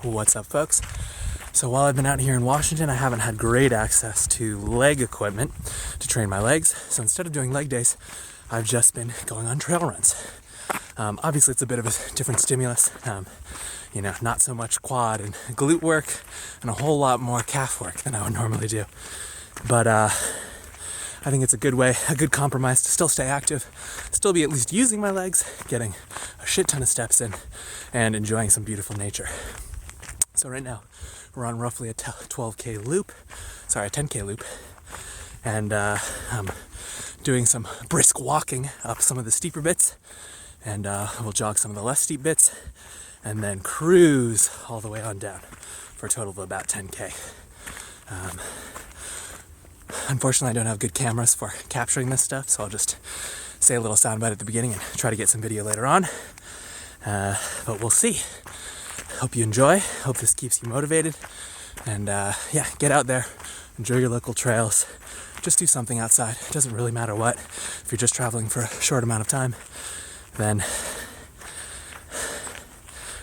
What's up, folks? So while I've been out here in Washington, I haven't had great access to leg equipment to train my legs. So instead of doing leg days, I've just been going on trail runs. Obviously, it's a bit of a different stimulus. Not so much quad and glute work and a whole lot more calf work than I would normally do. But I think it's a good way, a good compromise to still stay active, still be at least using my legs, getting a shit ton of steps in, and enjoying some beautiful nature. So right now, we're on roughly a 10K loop, and I'm doing some brisk walking up some of the steeper bits, and we'll jog some of the less steep bits, and then cruise all the way on down for a total of about 10K. Unfortunately, I don't have good cameras for capturing this stuff, so I'll just say a little soundbite at the beginning and try to get some video later on. But we'll see. Hope you enjoy. Hope this keeps you motivated. And get out there. Enjoy your local trails. Just do something outside. It doesn't really matter what. If you're just traveling for a short amount of time, then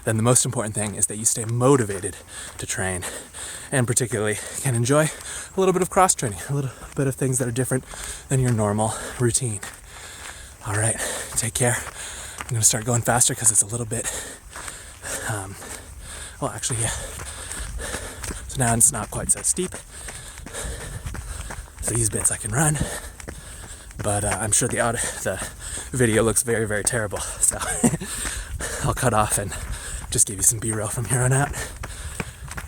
the most important thing is that you stay motivated to train, and particularly can enjoy a little bit of cross training, a little bit of things that are different than your normal routine. All right, take care. I'm going to start going faster because it's a little bit, So now it's not quite so steep. So these bits I can run, but I'm sure the video looks very, very terrible. So I'll cut off and just give you some B-roll from here on out.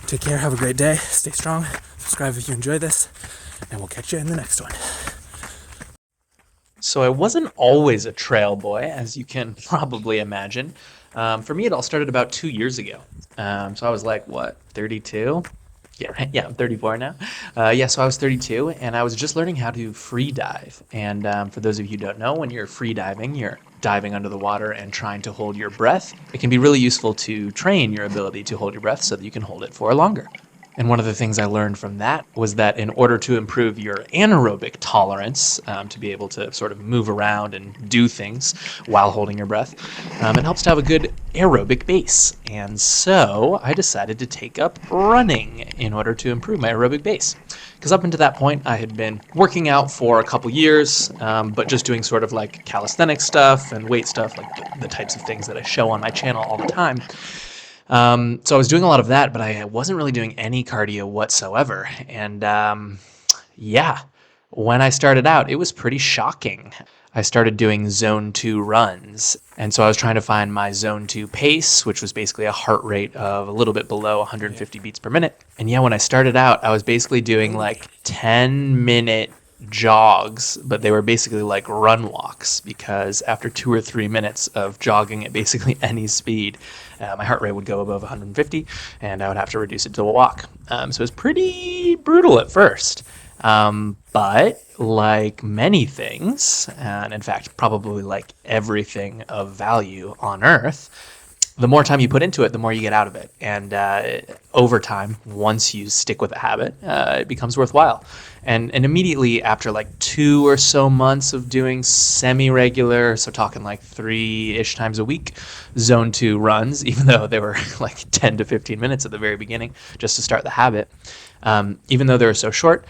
Take care, have a great day, stay strong, subscribe if you enjoy this, and we'll catch you in the next one. So I wasn't always a trail boy, as you can probably imagine. For me, it all started about 2 years ago. So I was like, 32? Yeah, I'm 34 now. So I was 32, and I was just learning how to free dive. And for those of you who don't know, when you're free diving, you're diving under the water and trying to hold your breath. It can be really useful to train your ability to hold your breath so that you can hold it for longer. And one of the things I learned from that was that in order to improve your anaerobic tolerance, to be able to sort of move around and do things while holding your breath, it helps to have a good aerobic base. And so I decided to take up running in order to improve my aerobic base. Because up until that point, I had been working out for a couple years, but just doing sort of like calisthenics stuff and weight stuff, like the types of things that I show on my channel all the time. So I was doing a lot of that, but I wasn't really doing any cardio whatsoever. And when I started out, it was pretty shocking. I started doing zone 2 runs. And so I was trying to find my zone 2 pace, which was basically a heart rate of a little bit below 150 beats per minute. And when I started out, I was basically doing like 10-minute jogs, but they were basically like run walks, because after 2 or 3 minutes of jogging at basically any speed, my heart rate would go above 150 and I would have to reduce it to a walk. So it was pretty brutal at first. But like many things, and in fact, probably like everything of value on Earth, the more time you put into it, the more you get out of it. And over time, once you stick with a habit, it becomes worthwhile. And immediately after like 2 or so months of doing semi-regular, so talking like 3-ish times a week, zone 2 runs, even though they were like 10 to 15 minutes at the very beginning, just to start the habit, even though they were so short,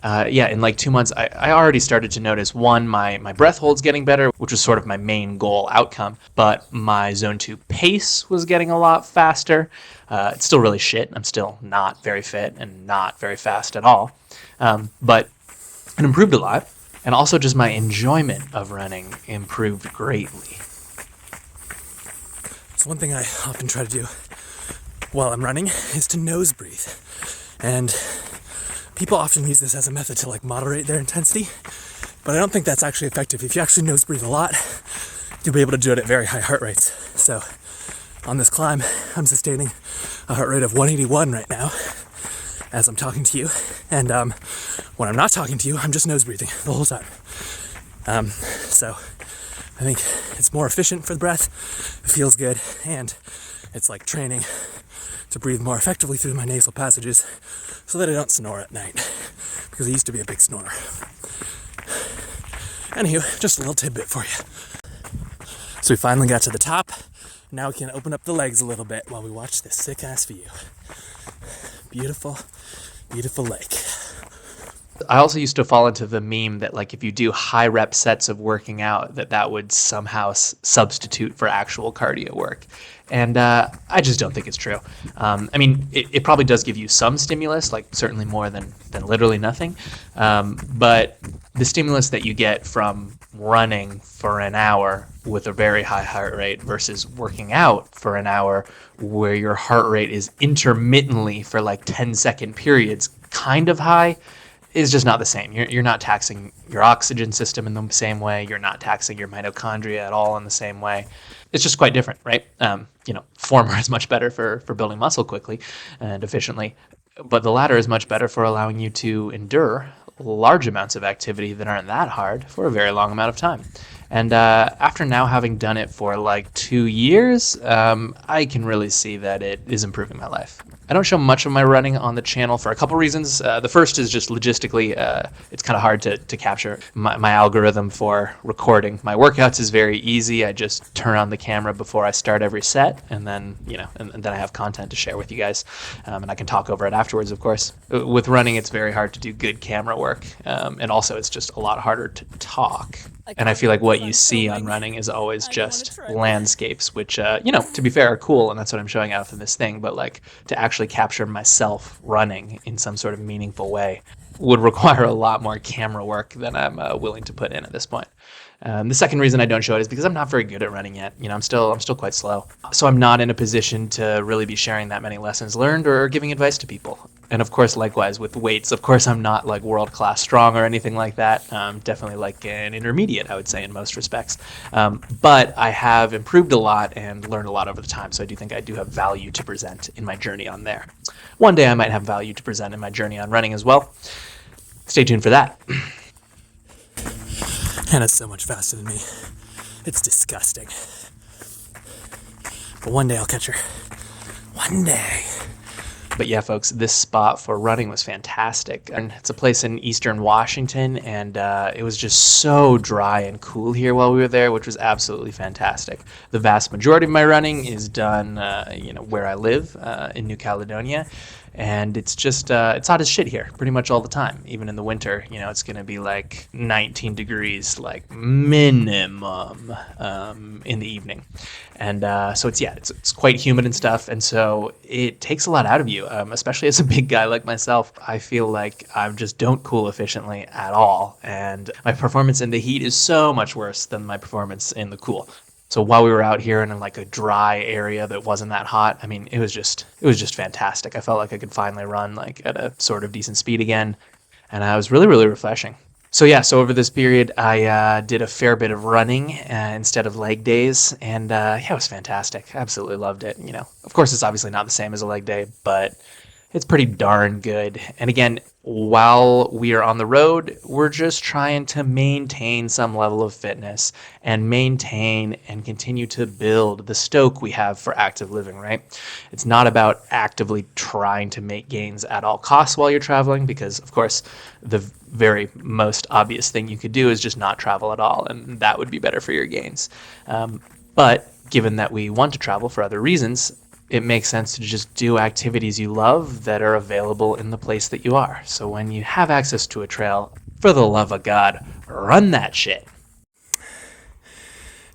in like 2 months, I already started to notice, one, my breath hold's getting better, which was sort of my main goal outcome, but my zone 2 pace was getting a lot faster. It's still really shit. I'm still not very fit and not very fast at all. But it improved a lot. And also just my enjoyment of running improved greatly. So one thing I often try to do while I'm running is to nose breathe. And people often use this as a method to like moderate their intensity, but I don't think that's actually effective. If you actually nose breathe a lot, you'll be able to do it at very high heart rates. So on this climb, I'm sustaining a heart rate of 181 right now as I'm talking to you. And when I'm not talking to you, I'm just nose breathing the whole time. So I think it's more efficient for the breath, it feels good, and it's like training to breathe more effectively through my nasal passages so that I don't snore at night, because I used to be a big snorer. Anywho, just a little tidbit for you. So we finally got to the top. Now we can open up the legs a little bit while we watch this sick-ass view. Beautiful, beautiful lake. I also used to fall into the meme that like if you do high rep sets of working out, that would somehow substitute for actual cardio work. And I just don't think it's true. I mean, it probably does give you some stimulus, like certainly more than literally nothing. But the stimulus that you get from running for an hour with a very high heart rate versus working out for an hour where your heart rate is intermittently for like 10-second periods kind of high is just not the same. You're not taxing your oxygen system in the same way. You're not taxing your mitochondria at all in the same way. It's just quite different, right? Former is much better for building muscle quickly and efficiently, but the latter is much better for allowing you to endure large amounts of activity that aren't that hard for a very long amount of time. And after now having done it for like 2 years, I can really see that it is improving my life. I don't show much of my running on the channel for a couple reasons. The first is just logistically, it's kind of hard to capture. My algorithm for recording my workouts is very easy. I just turn on the camera before I start every set, and then and then I have content to share with you guys, and I can talk over it afterwards, of course. With running, it's very hard to do good camera work, and also it's just a lot harder to talk. And I feel like what you see on running is always just landscapes, which, to be fair, are cool, and that's what I'm showing out in this thing. But like to actually capture myself running in some sort of meaningful way would require a lot more camera work than I'm willing to put in at this point. The second reason I don't show it is because I'm not very good at running yet. I'm still quite slow. So I'm not in a position to really be sharing that many lessons learned or giving advice to people. And of course, likewise with weights, of course, I'm not like world-class strong or anything like that. Definitely like an intermediate, I would say, in most respects. But I have improved a lot and learned a lot over the time. So I do think I do have value to present in my journey on there. One day I might have value to present in my journey on running as well. Stay tuned for that. Hannah's so much faster than me. It's disgusting. But one day I'll catch her. One day. But yeah, folks, this spot for running was fantastic. And it's a place in eastern Washington, and it was just so dry and cool here while we were there, which was absolutely fantastic. The vast majority of my running is done, where I live in New Caledonia. And it's just, it's hot as shit here pretty much all the time. Even in the winter, it's going to be like 19 degrees, like minimum in the evening. And so it's quite humid and stuff. And so it takes a lot out of you, especially as a big guy like myself. I feel like I just don't cool efficiently at all. And my performance in the heat is so much worse than my performance in the cool. So while we were out here in like a dry area that wasn't that hot, I mean, it was just fantastic. I felt like I could finally run like at a sort of decent speed again, and it was really, really refreshing. So over this period, I did a fair bit of running instead of leg days, and it was fantastic. I absolutely loved it. Of course, it's obviously not the same as a leg day, but it's pretty darn good. And again, while we are on the road, we're just trying to maintain some level of fitness and maintain and continue to build the stoke we have for active living, right? It's not about actively trying to make gains at all costs while you're traveling, because of course, the very most obvious thing you could do is just not travel at all, and that would be better for your gains. But given that we want to travel for other reasons, it makes sense to just do activities you love that are available in the place that you are. So when you have access to a trail, for the love of God, run that shit.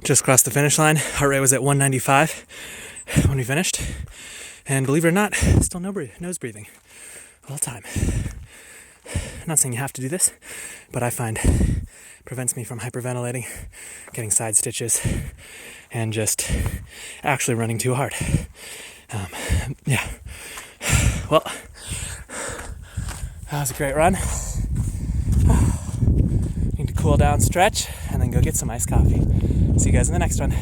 Just crossed the finish line. Heart rate was at 195 when we finished. And believe it or not, still nose breathing all the time. I'm not saying you have to do this, but I find it prevents me from hyperventilating, getting side stitches, and just actually running too hard. Well, that was a great run. Need to cool down, stretch, and then go get some iced coffee. See you guys in the next one.